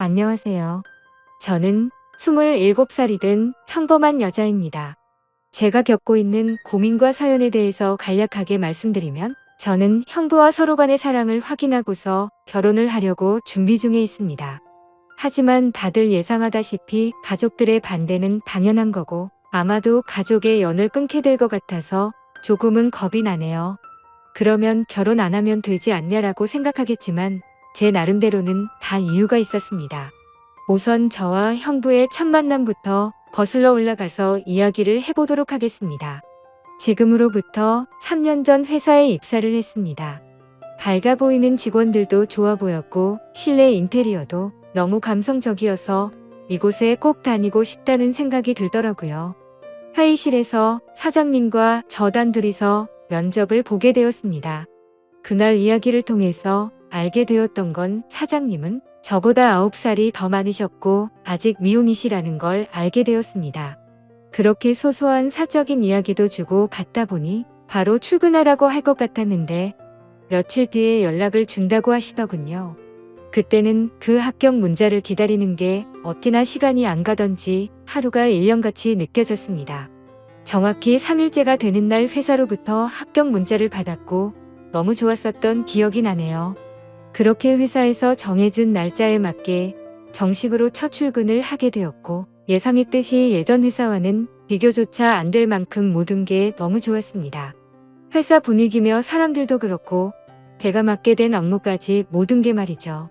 안녕하세요. 저는 27살이 된 평범한 여자입니다. 제가 겪고 있는 고민과 사연에 대해서 간략하게 말씀드리면, 저는 형부와 서로 간의 사랑을 확인하고서 결혼을 하려고 준비 중에 있습니다. 하지만 다들 예상하다시피 가족들의 반대는 당연한 거고, 아마도 가족의 연을 끊게 될 것 같아서 조금은 겁이 나네요. 그러면 결혼 안 하면 되지 않냐라고 생각하겠지만, 제 나름대로는 다 이유가 있었습니다. 우선 저와 형부의 첫 만남부터 거슬러 올라가서 이야기를 해보도록 하겠습니다. 지금으로부터 3년 전 회사에 입사를 했습니다. 밝아 보이는 직원들도 좋아 보였고 실내 인테리어도 너무 감성적이어서 이곳에 꼭 다니고 싶다는 생각이 들더라고요. 회의실에서 사장님과 저 단둘이서 면접을 보게 되었습니다. 그날 이야기를 통해서 알게 되었던 건 사장님은 저보다 9살이 더 많으셨고 아직 미혼이시라는 걸 알게 되었습니다. 그렇게 소소한 사적인 이야기도 주고 받다 보니 바로 출근하라고 할 것 같았는데 며칠 뒤에 연락을 준다고 하시더군요. 그때는 그 합격 문자를 기다리는 게 어찌나 시간이 안 가던지 하루가 1년같이 느껴졌습니다. 정확히 3일째가 되는 날 회사로부터 합격 문자를 받았고 너무 좋았었던 기억이 나네요. 그렇게 회사에서 정해준 날짜에 맞게 정식으로 첫 출근을 하게 되었고 예상했듯이 예전 회사와는 비교조차 안 될 만큼 모든 게 너무 좋았습니다. 회사 분위기며 사람들도 그렇고 제가 맡게 된 업무까지 모든 게 말이죠.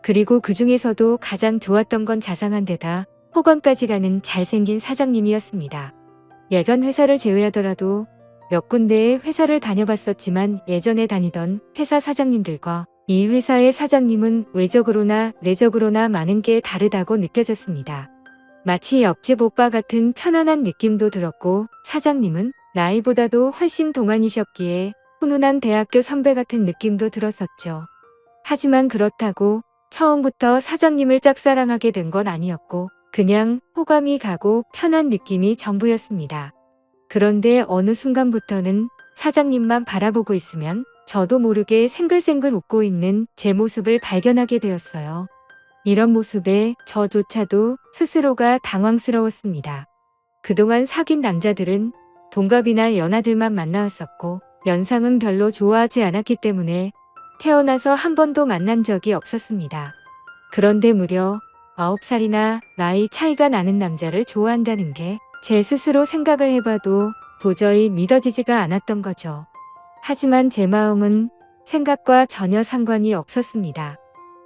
그리고 그 중에서도 가장 좋았던 건 자상한 데다 호감까지 가는 잘생긴 사장님이었습니다. 예전 회사를 제외하더라도 몇 군데의 회사를 다녀봤었지만 예전에 다니던 회사 사장님들과 이 회사의 사장님은 외적으로나 내적으로나 많은 게 다르다고 느껴졌습니다. 마치 옆집 오빠 같은 편안한 느낌도 들었고 사장님은 나이보다도 훨씬 동안이셨기에 훈훈한 대학교 선배 같은 느낌도 들었었죠. 하지만 그렇다고 처음부터 사장님을 짝사랑하게 된 건 아니었고 그냥 호감이 가고 편한 느낌이 전부였습니다. 그런데 어느 순간부터는 사장님만 바라보고 있으면 저도 모르게 생글생글 웃고 있는 제 모습을 발견하게 되었어요. 이런 모습에 저조차도 스스로가 당황스러웠습니다. 그동안 사귄 남자들은 동갑이나 연하들만 만나왔었고 연상은 별로 좋아하지 않았기 때문에 태어나서 한 번도 만난 적이 없었습니다. 그런데 무려 9살이나 나이 차이가 나는 남자를 좋아한다는 게 제 스스로 생각을 해봐도 도저히 믿어지지가 않았던 거죠. 하지만 제 마음은 생각과 전혀 상관이 없었습니다.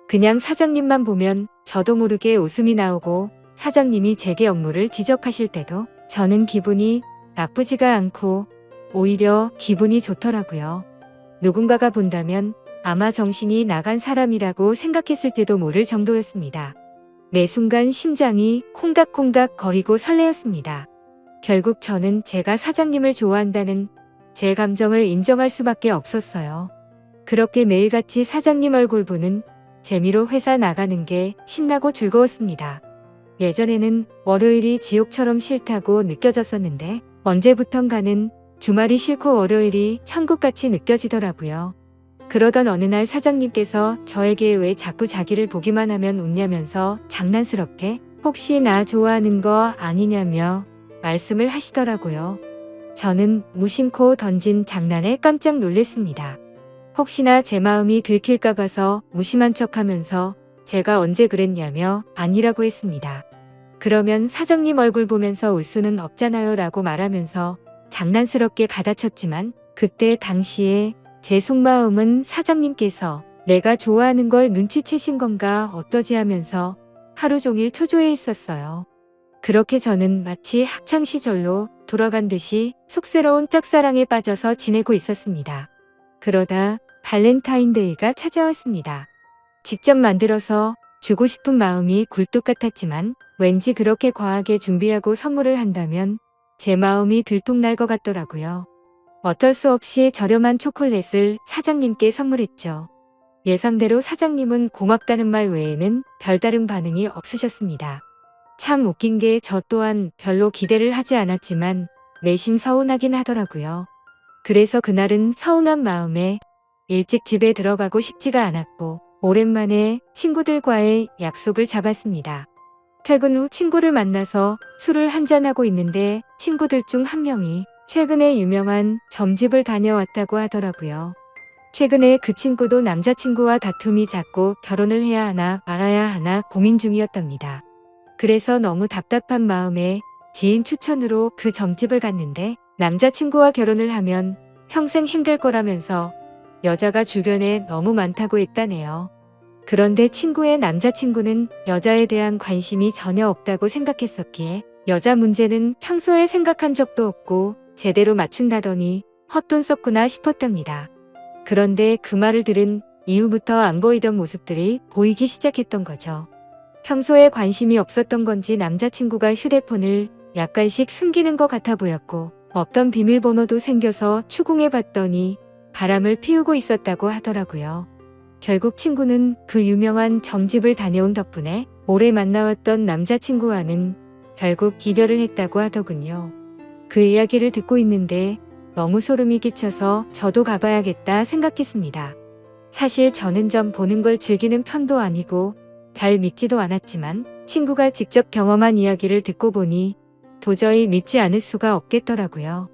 그냥 사장님만 보면 저도 모르게 웃음이 나오고 사장님이 제게 업무를 지적하실 때도 저는 기분이 나쁘지가 않고 오히려 기분이 좋더라고요. 누군가가 본다면 아마 정신이 나간 사람이라고 생각했을지도 모를 정도였습니다. 매 순간 심장이 콩닥콩닥 거리고 설레었습니다. 결국 저는 제가 사장님을 좋아한다는 제 감정을 인정할 수밖에 없었어요. 그렇게 매일같이 사장님 얼굴 보는 재미로 회사 나가는 게 신나고 즐거웠습니다. 예전에는 월요일이 지옥처럼 싫다고 느껴졌었는데 언제부턴가는 주말이 싫고 월요일이 천국같이 느껴지더라고요. 그러던 어느 날 사장님께서 저에게 왜 자꾸 자기를 보기만 하면 웃냐면서 장난스럽게 혹시 나 좋아하는 거 아니냐며 말씀을 하시더라고요. 저는 무심코 던진 장난에 깜짝 놀랐습니다. 혹시나 제 마음이 들킬까 봐서 무심한 척하면서 제가 언제 그랬냐며 아니라고 했습니다. 그러면 사장님 얼굴 보면서 울 수는 없잖아요 라고 말하면서 장난스럽게 받아쳤지만 그때 당시에 제 속마음은 사장님께서 내가 좋아하는 걸 눈치채신 건가 어떠지 하면서 하루 종일 초조해 있었어요. 그렇게 저는 마치 학창시절로 돌아간 듯이 쑥스러운 짝사랑에 빠져서 지내고 있었습니다. 그러다 발렌타인데이가 찾아왔습니다. 직접 만들어서 주고 싶은 마음이 굴뚝 같았지만 왠지 그렇게 과하게 준비하고 선물을 한다면 제 마음이 들통날 것 같더라고요. 어쩔 수 없이 저렴한 초콜릿을 사장님께 선물했죠. 예상대로 사장님은 고맙다는 말 외에는 별다른 반응이 없으셨습니다. 참 웃긴 게 저 또한 별로 기대를 하지 않았지만 내심 서운하긴 하더라고요. 그래서 그날은 서운한 마음에 일찍 집에 들어가고 싶지가 않았고 오랜만에 친구들과의 약속을 잡았습니다. 퇴근 후 친구를 만나서 술을 한잔하고 있는데 친구들 중 한 명이 최근에 유명한 점집을 다녀왔다고 하더라고요. 최근에 그 친구도 남자친구와 다툼이 잦고 결혼을 해야 하나 말아야 하나 고민 중이었답니다. 그래서 너무 답답한 마음에 지인 추천으로 그 점집을 갔는데 남자친구와 결혼을 하면 평생 힘들 거라면서 여자가 주변에 너무 많다고 했다네요. 그런데 친구의 남자친구는 여자에 대한 관심이 전혀 없다고 생각했었기에 여자 문제는 평소에 생각한 적도 없고 제대로 맞춘다더니 헛돈 썼구나 싶었답니다. 그런데 그 말을 들은 이후부터 안 보이던 모습들이 보이기 시작했던 거죠. 평소에 관심이 없었던 건지 남자친구가 휴대폰을 약간씩 숨기는 것 같아 보였고 없던 비밀번호도 생겨서 추궁해 봤더니 바람을 피우고 있었다고 하더라고요. 결국 친구는 그 유명한 점집을 다녀온 덕분에 오래 만나왔던 남자친구와는 결국 이별을 했다고 하더군요. 그 이야기를 듣고 있는데 너무 소름이 끼쳐서 저도 가봐야겠다 생각했습니다. 사실 저는 점 보는 걸 즐기는 편도 아니고 잘 믿지도 않았지만 친구가 직접 경험한 이야기를 듣고 보니 도저히 믿지 않을 수가 없겠더라고요.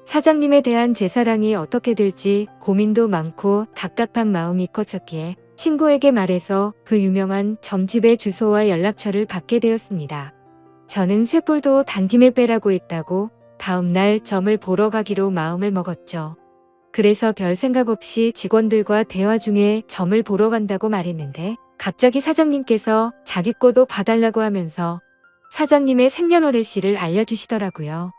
사장님에 대한 제 사랑이 어떻게 될지 고민도 많고 답답한 마음이 커졌기에 친구에게 말해서 그 유명한 점집의 주소와 연락처를 받게 되었습니다. 저는 쇠불도 단김에 빼라고 했다고 다음날 점을 보러 가기로 마음을 먹었죠. 그래서 별 생각 없이 직원들과 대화 중에 점을 보러 간다고 말했는데 갑자기 사장님께서 자기 거도 봐달라고 하면서 사장님의 생년월일씨를 알려주시더라고요.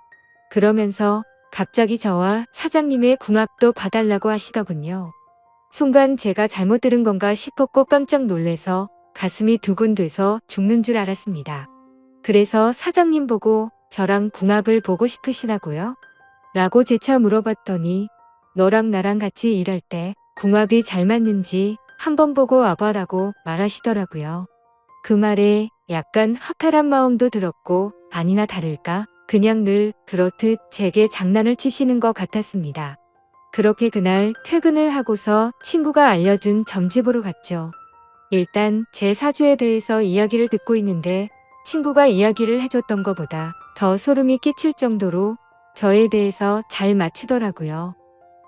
그러면서 갑자기 저와 사장님의 궁합도 봐달라고 하시더군요. 순간 제가 잘못 들은 건가 싶었고 깜짝 놀래서 가슴이 두근돼서 죽는 줄 알았습니다. 그래서 사장님 보고 저랑 궁합을 보고 싶으시다고요? 라고 재차 물어봤더니 너랑 나랑 같이 일할 때 궁합이 잘 맞는지 한번 보고 와봐라고 말하시더라고요. 그 말에 약간 허탈한 마음도 들었고 아니나 다를까 그냥 늘 그렇듯 제게 장난을 치시는 것 같았습니다. 그렇게 그날 퇴근을 하고서 친구가 알려준 점집으로 갔죠. 일단 제 사주에 대해서 이야기를 듣고 있는데 친구가 이야기를 해줬던 것보다 더 소름이 끼칠 정도로 저에 대해서 잘 맞추더라고요.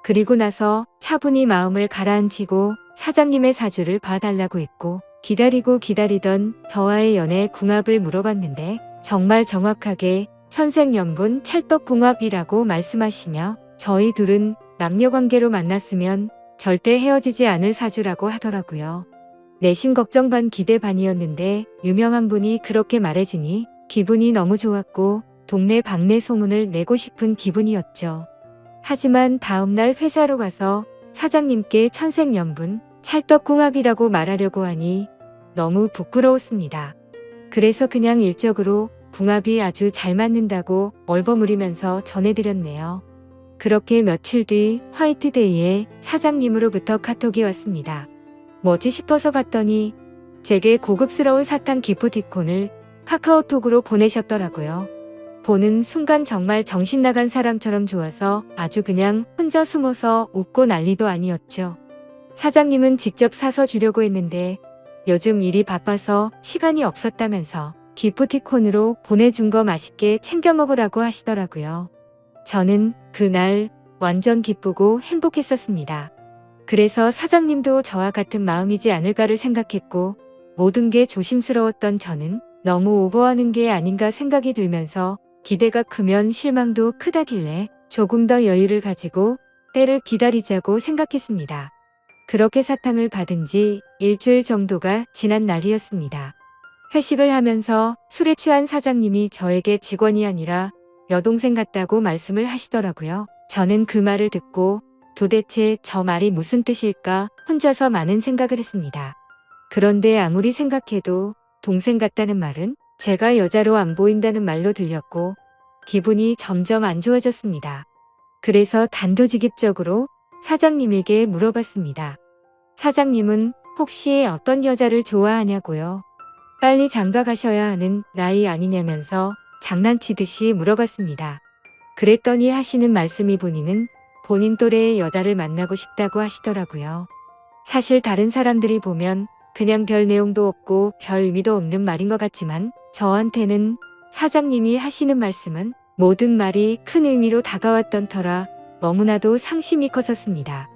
그리고 나서 차분히 마음을 가라앉히고 사장님의 사주를 봐달라고 했고 기다리고 기다리던 저와의 연애 궁합을 물어봤는데 정말 정확하게 천생연분 찰떡궁합이라고 말씀하시며 저희 둘은 남녀관계로 만났으면 절대 헤어지지 않을 사주라고 하더라고요. 내심 걱정 반 기대 반이었는데 유명한 분이 그렇게 말해주니 기분이 너무 좋았고 동네 방네 소문을 내고 싶은 기분이었죠. 하지만 다음날 회사로 가서 사장님께 천생연분 찰떡궁합이라고 말하려고 하니 너무 부끄러웠습니다. 그래서 그냥 일적으로 궁합이 아주 잘 맞는다고 얼버무리면서 전해드렸네요. 그렇게 며칠 뒤 화이트데이에 사장님으로부터 카톡이 왔습니다. 뭐지 싶어서 봤더니 제게 고급스러운 사탕 기프티콘을 카카오톡으로 보내셨더라고요. 보는 순간 정말 정신 나간 사람처럼 좋아서 아주 그냥 혼자 숨어서 웃고 난리도 아니었죠. 사장님은 직접 사서 주려고 했는데 요즘 일이 바빠서 시간이 없었다면서 기프티콘으로 보내준 거 맛있게 챙겨 먹으라고 하시더라고요. 저는 그날 완전 기쁘고 행복했었습니다. 그래서 사장님도 저와 같은 마음이지 않을까를 생각했고 모든 게 조심스러웠던 저는 너무 오버하는 게 아닌가 생각이 들면서 기대가 크면 실망도 크다길래 조금 더 여유를 가지고 때를 기다리자고 생각했습니다. 그렇게 사탕을 받은 지 일주일 정도가 지난 날이었습니다. 회식을 하면서 술에 취한 사장님이 저에게 직원이 아니라 여동생 같다고 말씀을 하시더라고요. 저는 그 말을 듣고 도대체 저 말이 무슨 뜻일까 혼자서 많은 생각을 했습니다. 그런데 아무리 생각해도 동생 같다는 말은 제가 여자로 안 보인다는 말로 들렸고 기분이 점점 안 좋아졌습니다. 그래서 단도직입적으로 사장님에게 물어봤습니다. 사장님은 혹시 어떤 여자를 좋아하냐고요? 빨리 장가 가셔야 하는 나이 아니냐면서 장난치듯이 물어봤습니다. 그랬더니 하시는 말씀이 본인 또래의 여자를 만나고 싶다고 하시더라고요. 사실 다른 사람들이 보면 그냥 별 내용도 없고 별 의미도 없는 말인 것 같지만 저한테는 사장님이 하시는 말씀은 모든 말이 큰 의미로 다가왔던 터라 너무나도 상심이 컸었습니다.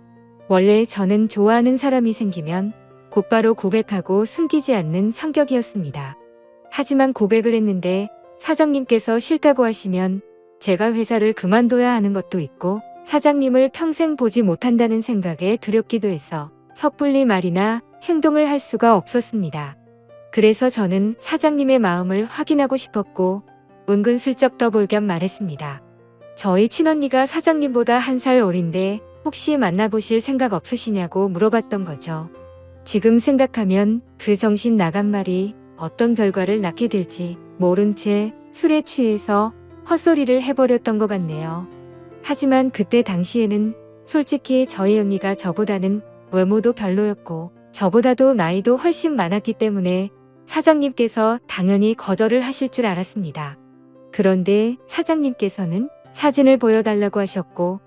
원래 저는 좋아하는 사람이 생기면 곧바로 고백하고 숨기지 않는 성격이었습니다. 하지만 고백을 했는데 사장님께서 싫다고 하시면 제가 회사를 그만둬야 하는 것도 있고 사장님을 평생 보지 못한다는 생각에 두렵기도 해서 섣불리 말이나 행동을 할 수가 없었습니다. 그래서 저는 사장님의 마음을 확인하고 싶었고 은근슬쩍 떠볼 겸 말했습니다. 저희 친언니가 사장님보다 1살 어린데 혹시 만나보실 생각 없으시냐고 물어봤던 거죠. 지금 생각하면 그 정신 나간 말이 어떤 결과를 낳게 될지 모른 채 술에 취해서 헛소리를 해버렸던 것 같네요. 하지만 그때 당시에는 솔직히 저희 언니가 저보다는 외모도 별로였고 저보다도 나이도 훨씬 많았기 때문에 사장님께서 당연히 거절을 하실 줄 알았습니다. 그런데 사장님께서는 사진을 보여달라고 하셨고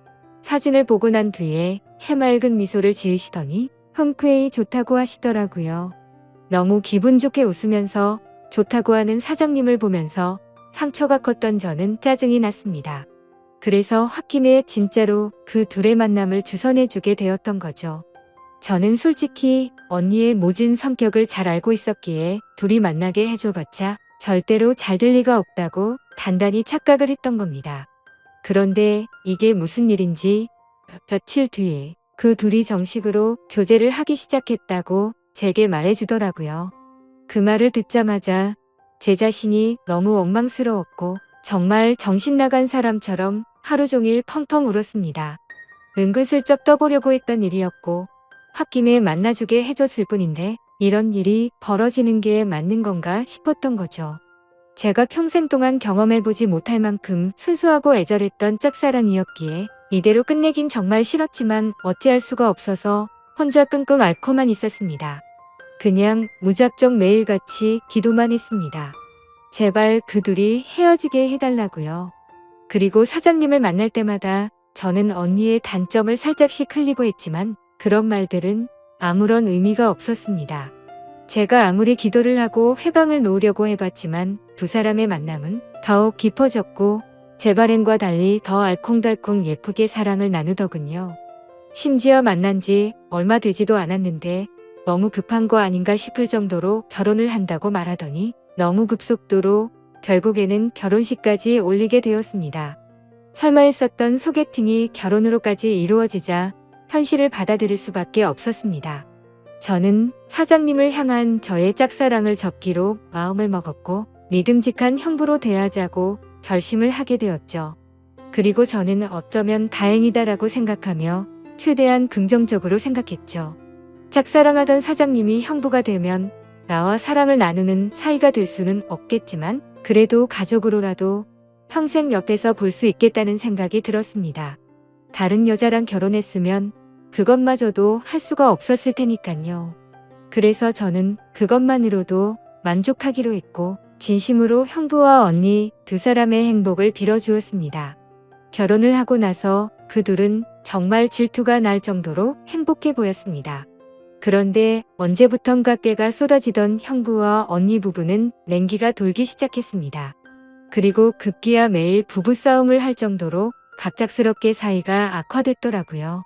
사진을 보고 난 뒤에 해맑은 미소를 지으시더니 흔쾌히 좋다고 하시더라고요. 너무 기분 좋게 웃으면서 좋다고 하는 사장님을 보면서 상처가 컸던 저는 짜증이 났습니다. 그래서 홧김에 진짜로 그 둘의 만남을 주선해주게 되었던 거죠. 저는 솔직히 언니의 모진 성격을 잘 알고 있었기에 둘이 만나게 해줘봤자 절대로 잘 될 리가 없다고 단단히 착각을 했던 겁니다. 그런데 이게 무슨 일인지 며칠 뒤에 그 둘이 정식으로 교제를 하기 시작했다고 제게 말해주더라고요. 그 말을 듣자마자 제 자신이 너무 원망스러웠고 정말 정신 나간 사람처럼 하루 종일 펑펑 울었습니다. 은근슬쩍 떠보려고 했던 일이었고 홧김에 만나주게 해줬을 뿐인데 이런 일이 벌어지는 게 맞는 건가 싶었던 거죠. 제가 평생 동안 경험해보지 못할 만큼 순수하고 애절했던 짝사랑이었기에 이대로 끝내긴 정말 싫었지만 어찌할 수가 없어서 혼자 끙끙 앓고만 있었습니다. 그냥 무작정 매일같이 기도만 했습니다. 제발 그 둘이 헤어지게 해달라고요. 그리고 사장님을 만날 때마다 저는 언니의 단점을 살짝씩 흘리고 했지만 그런 말들은 아무런 의미가 없었습니다. 제가 아무리 기도를 하고 회방을 놓으려고 해봤지만 두 사람의 만남은 더욱 깊어졌고 제 바램과 달리 더 알콩달콩 예쁘게 사랑을 나누더군요. 심지어 만난 지 얼마 되지도 않았는데 너무 급한 거 아닌가 싶을 정도로 결혼을 한다고 말하더니 너무 급속도로 결국에는 결혼식까지 올리게 되었습니다. 설마 했었던 소개팅이 결혼으로까지 이루어지자 현실을 받아들일 수밖에 없었습니다. 저는 사장님을 향한 저의 짝사랑을 접기로 마음을 먹었고 믿음직한 형부로 대하자고 결심을 하게 되었죠. 그리고 저는 어쩌면 다행이다라고 생각하며 최대한 긍정적으로 생각했죠. 짝사랑하던 사장님이 형부가 되면 나와 사랑을 나누는 사이가 될 수는 없겠지만 그래도 가족으로라도 평생 옆에서 볼 수 있겠다는 생각이 들었습니다. 다른 여자랑 결혼했으면 그것마저도 할 수가 없었을 테니까요. 그래서 저는 그것만으로도 만족하기로 했고 진심으로 형부와 언니 두 사람의 행복을 빌어주었습니다. 결혼을 하고 나서 그 둘은 정말 질투가 날 정도로 행복해 보였습니다. 그런데 언제부턴가 깨가 쏟아지던 형부와 언니 부부는 냉기가 돌기 시작했습니다. 그리고 급기야 매일 부부싸움을 할 정도로 갑작스럽게 사이가 악화됐더라고요.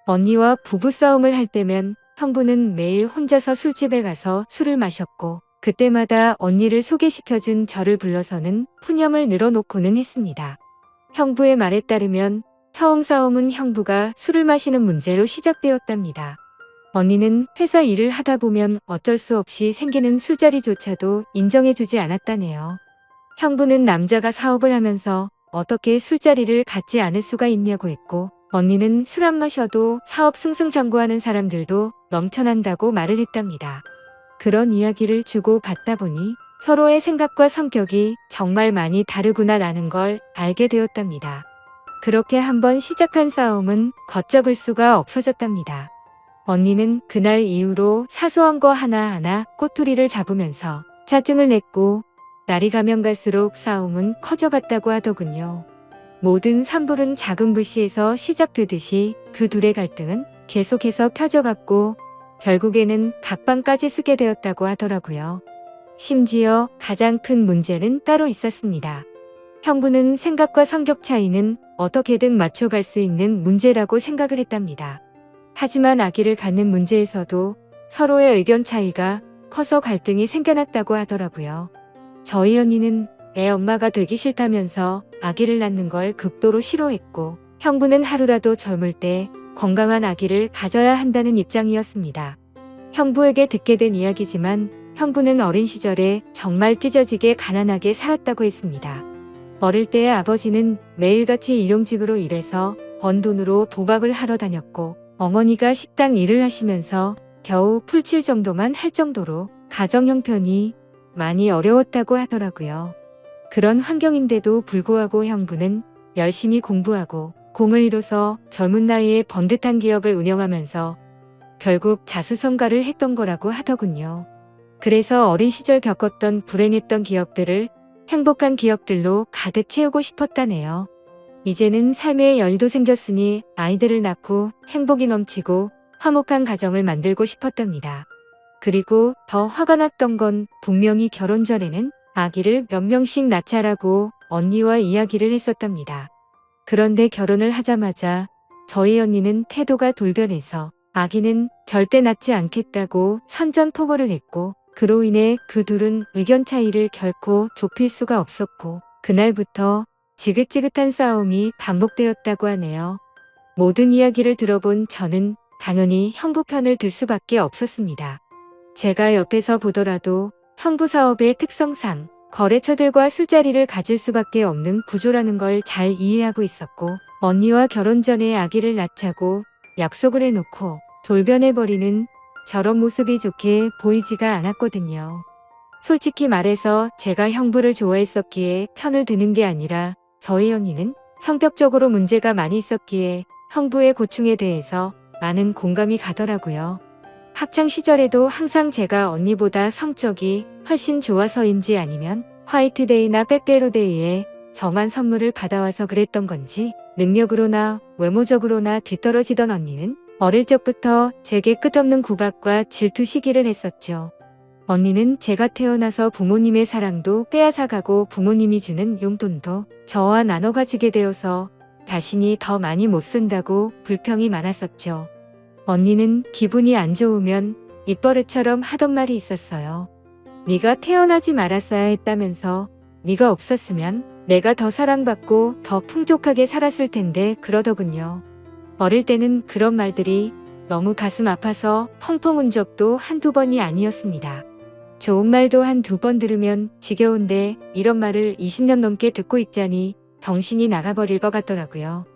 언니와 부부싸움을 할 때면 형부는 매일 혼자서 술집에 가서 술을 마셨고 그때마다 언니를 소개시켜준 저를 불러서는 푸념을 늘어놓고는 했습니다. 형부의 말에 따르면 처음 싸움은 형부가 술을 마시는 문제로 시작되었답니다. 언니는 회사 일을 하다 보면 어쩔 수 없이 생기는 술자리조차도 인정해주지 않았다네요. 형부는 남자가 사업을 하면서 어떻게 술자리를 갖지 않을 수가 있냐고 했고 언니는 술 안 마셔도 사업 승승장구하는 사람들도 넘쳐난다고 말을 했답니다. 그런 이야기를 주고 받다 보니 서로의 생각과 성격이 정말 많이 다르구나라는 걸 알게 되었답니다. 그렇게 한번 시작한 싸움은 걷잡을 수가 없어졌답니다. 언니는 그날 이후로 사소한 거 하나하나 꼬투리를 잡으면서 짜증을 냈고 날이 가면 갈수록 싸움은 커져갔다고 하더군요. 모든 산불은 작은 불씨에서 시작되듯이 그 둘의 갈등은 계속해서 켜져갔고 결국에는 각방까지 쓰게 되었다고 하더라고요. 심지어 가장 큰 문제는 따로 있었습니다. 형부는 생각과 성격 차이는 어떻게든 맞춰갈 수 있는 문제라고 생각을 했답니다. 하지만 아기를 갖는 문제에서도 서로의 의견 차이가 커서 갈등이 생겨났다고 하더라고요. 저희 언니는 애 엄마가 되기 싫다면서 아기를 낳는 걸 극도로 싫어했고, 형부는 하루라도 젊을 때 건강한 아기를 가져야 한다는 입장이었습니다. 형부에게 듣게 된 이야기지만 형부는 어린 시절에 정말 찢어지게 가난하게 살았다고 했습니다. 어릴 때 아버지는 매일같이 일용직으로 일해서 번 돈으로 도박을 하러 다녔고, 어머니가 식당 일을 하시면서 겨우 풀칠 정도만 할 정도로 가정 형편이 많이 어려웠다고 하더라고요. 그런 환경인데도 불구하고 형부는 열심히 공부하고 공을 이뤄서 젊은 나이에 번듯한 기업을 운영하면서 결국 자수성가를 했던 거라고 하더군요. 그래서 어린 시절 겪었던 불행했던 기억들을 행복한 기억들로 가득 채우고 싶었다네요. 이제는 삶의 여유도 생겼으니 아이들을 낳고 행복이 넘치고 화목한 가정을 만들고 싶었답니다. 그리고 더 화가 났던 건 분명히 결혼 전에는 아기를 몇 명씩 낳자라고 언니와 이야기를 했었답니다. 그런데 결혼을 하자마자 저희 언니는 태도가 돌변해서 아기는 절대 낳지 않겠다고 선전포고를 했고, 그로 인해 그 둘은 의견 차이를 결코 좁힐 수가 없었고, 그날부터 지긋지긋한 싸움이 반복되었다고 하네요. 모든 이야기를 들어본 저는 당연히 형부 편을 들 수밖에 없었습니다. 제가 옆에서 보더라도 형부 사업의 특성상 거래처들과 술자리를 가질 수밖에 없는 구조라는 걸 잘 이해하고 있었고, 언니와 결혼 전에 아기를 낳자고 약속을 해놓고 돌변해버리는 저런 모습이 좋게 보이지가 않았거든요. 솔직히 말해서 제가 형부를 좋아했었기에 편을 드는 게 아니라 저희 언니는 성격적으로 문제가 많이 있었기에 형부의 고충에 대해서 많은 공감이 가더라고요. 학창 시절에도 항상 제가 언니보다 성적이 훨씬 좋아서인지 아니면 화이트데이나 빼빼로데이에 저만 선물을 받아와서 그랬던 건지 능력으로나 외모적으로나 뒤떨어지던 언니는 어릴 적부터 제게 끝없는 구박과 질투 시기를 했었죠. 언니는 제가 태어나서 부모님의 사랑도 빼앗아가고 부모님이 주는 용돈도 저와 나눠 가지게 되어서 자신이 더 많이 못 쓴다고 불평이 많았었죠. 언니는 기분이 안 좋으면 입버릇처럼 하던 말이 있었어요. 네가 태어나지 말았어야 했다면서, 네가 없었으면 내가 더 사랑받고 더 풍족하게 살았을 텐데 그러더군요. 어릴 때는 그런 말들이 너무 가슴 아파서 펑펑 운 적도 한두 번이 아니었습니다. 좋은 말도 한두 번 들으면 지겨운데 이런 말을 20년 넘게 듣고 있자니 정신이 나가버릴 것 같더라고요.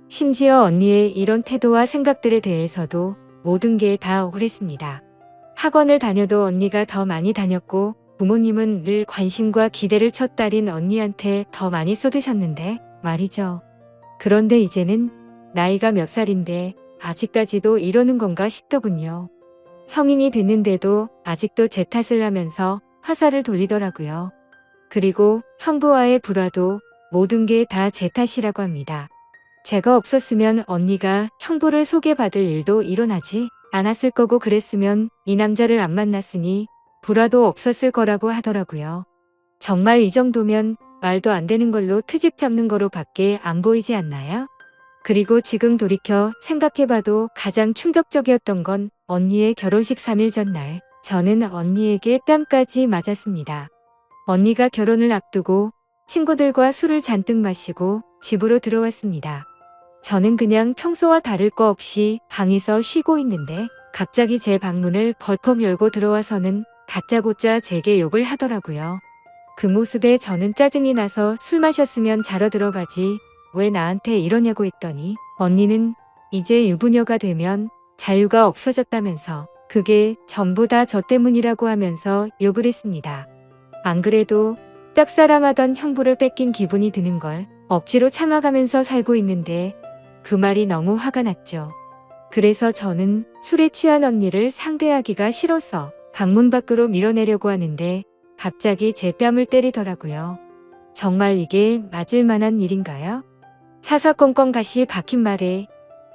심지어 언니의 이런 태도와 생각들에 대해서도 모든 게 다 억울했습니다. 학원을 다녀도 언니가 더 많이 다녔고, 부모님은 늘 관심과 기대를 첫 딸인 언니한테 더 많이 쏟으셨는데 말이죠. 그런데 이제는 나이가 몇 살인데 아직까지도 이러는 건가 싶더군요. 성인이 됐는데도 아직도 제 탓을 하면서 화살을 돌리더라고요. 그리고 형부와의 불화도 모든 게 다 제 탓이라고 합니다. 제가 없었으면 언니가 형부를 소개받을 일도 일어나지 않았을 거고, 그랬으면 이 남자를 안 만났으니 불화도 없었을 거라고 하더라고요. 정말 이 정도면 말도 안 되는 걸로 트집 잡는 거로 밖에 안 보이지 않나요? 그리고 지금 돌이켜 생각해봐도 가장 충격적이었던 건 언니의 결혼식 3일 전날 저는 언니에게 뺨까지 맞았습니다. 언니가 결혼을 앞두고 친구들과 술을 잔뜩 마시고 집으로 들어왔습니다. 저는 그냥 평소와 다를 거 없이 방에서 쉬고 있는데 갑자기 제 방문을 벌컥 열고 들어와서는 다짜고짜 제게 욕을 하더라고요. 그 모습에 저는 짜증이 나서 술 마셨으면 자러 들어가지 왜 나한테 이러냐고 했더니 언니는 이제 유부녀가 되면 자유가 없어졌다면서 그게 전부 다 저 때문이라고 하면서 욕을 했습니다. 안 그래도 짝사랑하던 형부를 뺏긴 기분이 드는 걸 억지로 참아가면서 살고 있는데 그 말이 너무 화가 났죠. 그래서 저는 술에 취한 언니를 상대하기가 싫어서 방문 밖으로 밀어내려고 하는데 갑자기 제 뺨을 때리더라고요. 정말 이게 맞을 만한 일인가요? 사사건건 가시 박힌 말에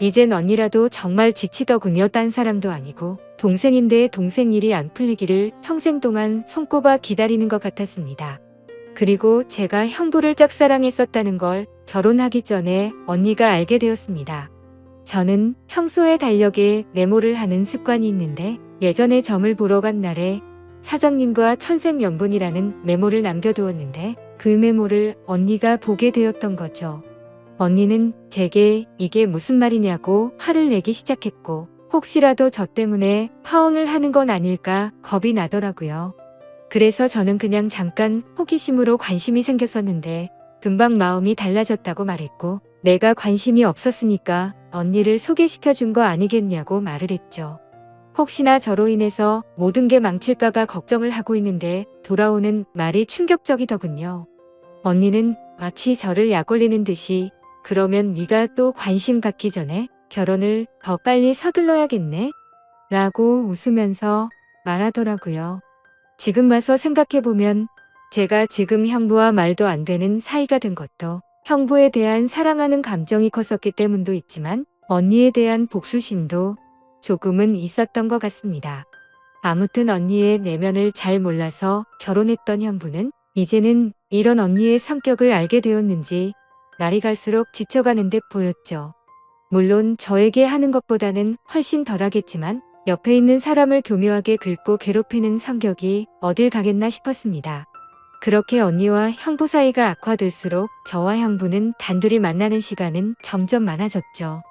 이젠 언니라도 정말 지치더군요. 딴 사람도 아니고 동생인데 동생 일이 안 풀리기를 평생 동안 손꼽아 기다리는 것 같았습니다. 그리고 제가 형부를 짝사랑했었다는 걸 결혼하기 전에 언니가 알게 되었습니다. 저는 평소에 달력에 메모를 하는 습관이 있는데 예전에 점을 보러 간 날에 사장님과 천생연분이라는 메모를 남겨두었는데 그 메모를 언니가 보게 되었던 거죠. 언니는 제게 이게 무슨 말이냐고 화를 내기 시작했고 혹시라도 저 때문에 파혼을 하는 건 아닐까 겁이 나더라고요. 그래서 저는 그냥 잠깐 호기심으로 관심이 생겼었는데 금방 마음이 달라졌다고 말했고 내가 관심이 없었으니까 언니를 소개시켜 준 거 아니겠냐고 말을 했죠. 혹시나 저로 인해서 모든 게 망칠까봐 걱정을 하고 있는데 돌아오는 말이 충격적이더군요. 언니는 마치 저를 약올리는 듯이 그러면 네가 또 관심 갖기 전에 결혼을 더 빨리 서둘러야겠네? 라고 웃으면서 말하더라고요. 지금 와서 생각해보면 제가 지금 형부와 말도 안 되는 사이가 된 것도 형부에 대한 사랑하는 감정이 컸었기 때문도 있지만 언니에 대한 복수심도 조금은 있었던 것 같습니다. 아무튼 언니의 내면을 잘 몰라서 결혼했던 형부는 이제는 이런 언니의 성격을 알게 되었는지 날이 갈수록 지쳐가는 듯 보였죠. 물론 저에게 하는 것보다는 훨씬 덜하겠지만 옆에 있는 사람을 교묘하게 긁고 괴롭히는 성격이 어딜 가겠나 싶었습니다. 그렇게 언니와 형부 사이가 악화될수록 저와 형부는 단둘이 만나는 시간은 점점 많아졌죠.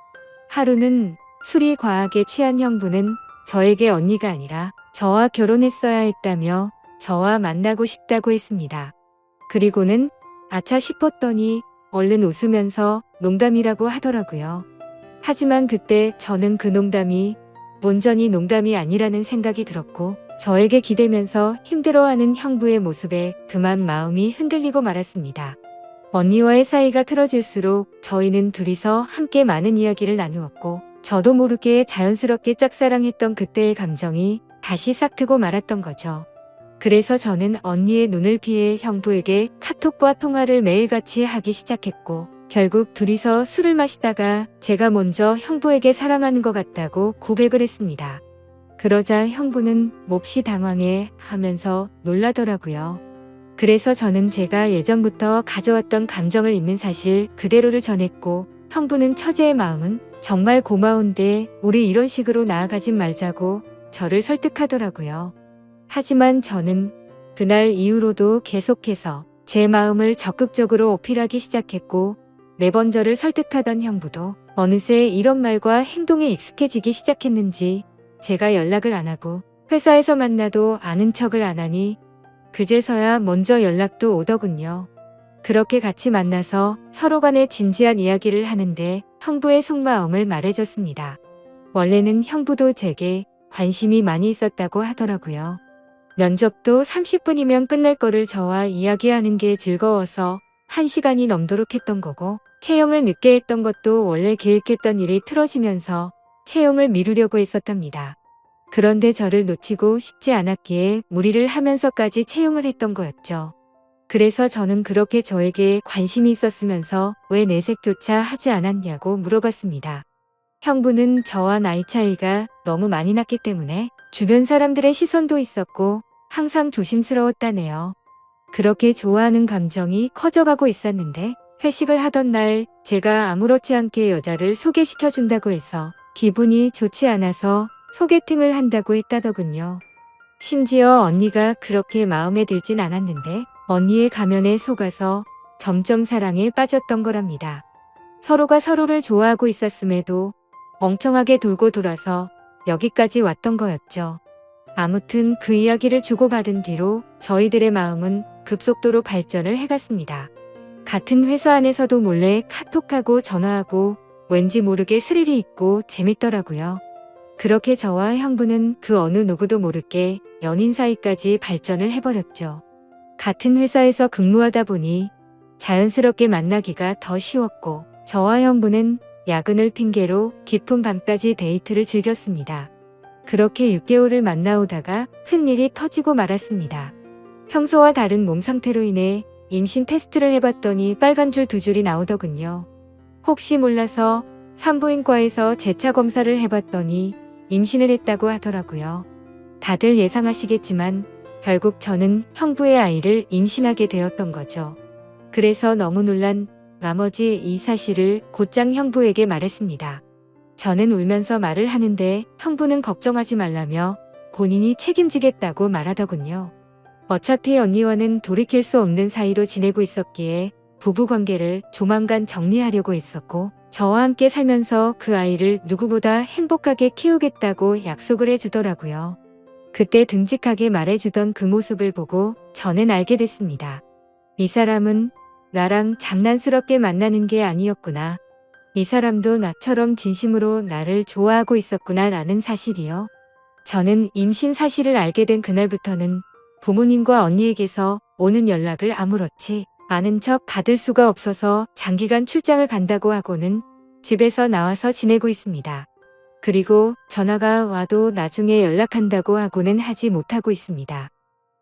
하루는 술이 과하게 취한 형부는 저에게 언니가 아니라 저와 결혼했어야 했다며 저와 만나고 싶다고 했습니다. 그리고는 아차 싶었더니 얼른 웃으면서 농담이라고 하더라고요. 하지만 그때 저는 그 농담이 온전히 농담이 아니라는 생각이 들었고 저에게 기대면서 힘들어하는 형부의 모습에 그만 마음이 흔들리고 말았습니다. 언니와의 사이가 틀어질수록 저희는 둘이서 함께 많은 이야기를 나누었고 저도 모르게 자연스럽게 짝사랑했던 그때의 감정이 다시 싹트고 말았던 거죠. 그래서 저는 언니의 눈을 피해 형부에게 카톡과 통화를 매일같이 하기 시작했고 결국 둘이서 술을 마시다가 제가 먼저 형부에게 사랑하는 것 같다고 고백을 했습니다. 그러자 형부는 몹시 당황해 하면서 놀라더라고요. 그래서 저는 제가 예전부터 가져왔던 감정을 있는 사실 그대로를 전했고 형부는 처제의 마음은 정말 고마운데 우리 이런 식으로 나아가진 말자고 저를 설득하더라고요. 하지만 저는 그날 이후로도 계속해서 제 마음을 적극적으로 어필하기 시작했고 매번 저를 설득하던 형부도 어느새 이런 말과 행동에 익숙해지기 시작했는지 제가 연락을 안 하고 회사에서 만나도 아는 척을 안 하니 그제서야 먼저 연락도 오더군요. 그렇게 같이 만나서 서로 간에 진지한 이야기를 하는데 형부의 속마음을 말해줬습니다. 원래는 형부도 제게 관심이 많이 있었다고 하더라고요. 면접도 30분이면 끝날 거를 저와 이야기하는 게 즐거워서 1시간이 넘도록 했던 거고 채용을 늦게 했던 것도 원래 계획했던 일이 틀어지면서 채용을 미루려고 했었답니다. 그런데 저를 놓치고 싶지 않았기에 무리를 하면서까지 채용을 했던 거였죠. 그래서 저는 그렇게 저에게 관심이 있었으면서 왜 내색조차 하지 않았냐고 물어봤습니다. 형부는 저와 나이 차이가 너무 많이 났기 때문에 주변 사람들의 시선도 있었고 항상 조심스러웠다네요. 그렇게 좋아하는 감정이 커져가고 있었는데 회식을 하던 날 제가 아무렇지 않게 여자를 소개시켜준다고 해서 기분이 좋지 않아서 소개팅을 한다고 했다더군요. 심지어 언니가 그렇게 마음에 들진 않았는데 언니의 가면에 속아서 점점 사랑에 빠졌던 거랍니다. 서로가 서로를 좋아하고 있었음에도 멍청하게 돌고 돌아서 여기까지 왔던 거였죠. 아무튼 그 이야기를 주고받은 뒤로 저희들의 마음은 급속도로 발전을 해갔습니다. 같은 회사 안에서도 몰래 카톡하고 전화하고 왠지 모르게 스릴이 있고 재밌더라고요. 그렇게 저와 형부는 그 어느 누구도 모르게 연인 사이까지 발전을 해버렸죠. 같은 회사에서 근무하다 보니 자연스럽게 만나기가 더 쉬웠고 저와 형부는 야근을 핑계로 깊은 밤까지 데이트를 즐겼습니다. 그렇게 6개월을 만나오다가 큰일이 터지고 말았습니다. 평소와 다른 몸 상태로 인해 임신 테스트를 해봤더니 빨간 줄 2줄이 나오더군요. 혹시 몰라서 산부인과에서 재차 검사를 해봤더니 임신을 했다고 하더라고요. 다들 예상하시겠지만 결국 저는 형부의 아이를 임신하게 되었던 거죠. 그래서 너무 놀란 나머지 이 사실을 곧장 형부에게 말했습니다. 저는 울면서 말을 하는데 형부는 걱정하지 말라며 본인이 책임지겠다고 말하더군요. 어차피 언니와는 돌이킬 수 없는 사이로 지내고 있었기에 부부관계를 조만간 정리하려고 했었고 저와 함께 살면서 그 아이를 누구보다 행복하게 키우겠다고 약속을 해주더라고요. 그때 듬직하게 말해주던 그 모습을 보고 저는 알게 됐습니다. 이 사람은 나랑 장난스럽게 만나는 게 아니었구나. 이 사람도 나처럼 진심으로 나를 좋아하고 있었구나 라는 사실이요. 저는 임신 사실을 알게 된 그날부터는 부모님과 언니에게서 오는 연락을 아무렇지 않은 척 받을 수가 없어서 장기간 출장을 간다고 하고는 집에서 나와서 지내고 있습니다. 그리고 전화가 와도 나중에 연락한다고 하고는 하지 못하고 있습니다.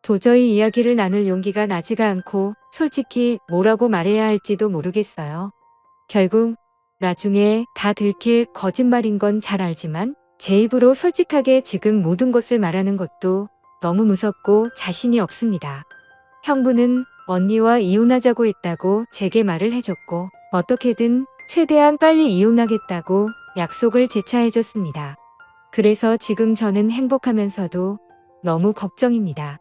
도저히 이야기를 나눌 용기가 나지가 않고 솔직히 뭐라고 말해야 할지도 모르겠어요. 결국 나중에 다 들킬 거짓말인 건 잘 알지만 제 입으로 솔직하게 지금 모든 것을 말하는 것도 너무 무섭고 자신이 없습니다. 형부는 언니와 이혼하자고 했다고 제게 말을 해줬고 어떻게든 최대한 빨리 이혼하겠다고 약속을 재차해줬습니다. 그래서 지금 저는 행복하면서도 너무 걱정입니다.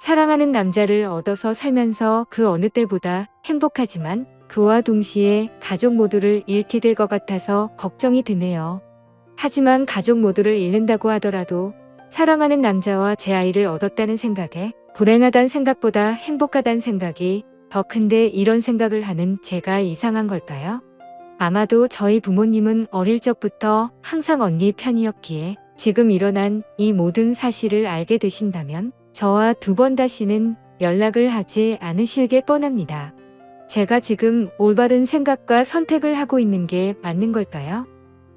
사랑하는 남자를 얻어서 살면서 그 어느 때보다 행복하지만 그와 동시에 가족 모두를 잃게 될 것 같아서 걱정이 드네요. 하지만 가족 모두를 잃는다고 하더라도 사랑하는 남자와 제 아이를 얻었다는 생각에 불행하단 생각보다 행복하단 생각이 더 큰데 이런 생각을 하는 제가 이상한 걸까요? 아마도 저희 부모님은 어릴 적부터 항상 언니 편이었기에 지금 일어난 이 모든 사실을 알게 되신다면 저와 두 번 다시는 연락을 하지 않으실 게 뻔합니다. 제가 지금 올바른 생각과 선택을 하고 있는 게 맞는 걸까요?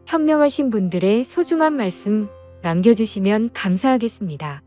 현명하신 분들의 소중한 말씀 남겨주시면 감사하겠습니다.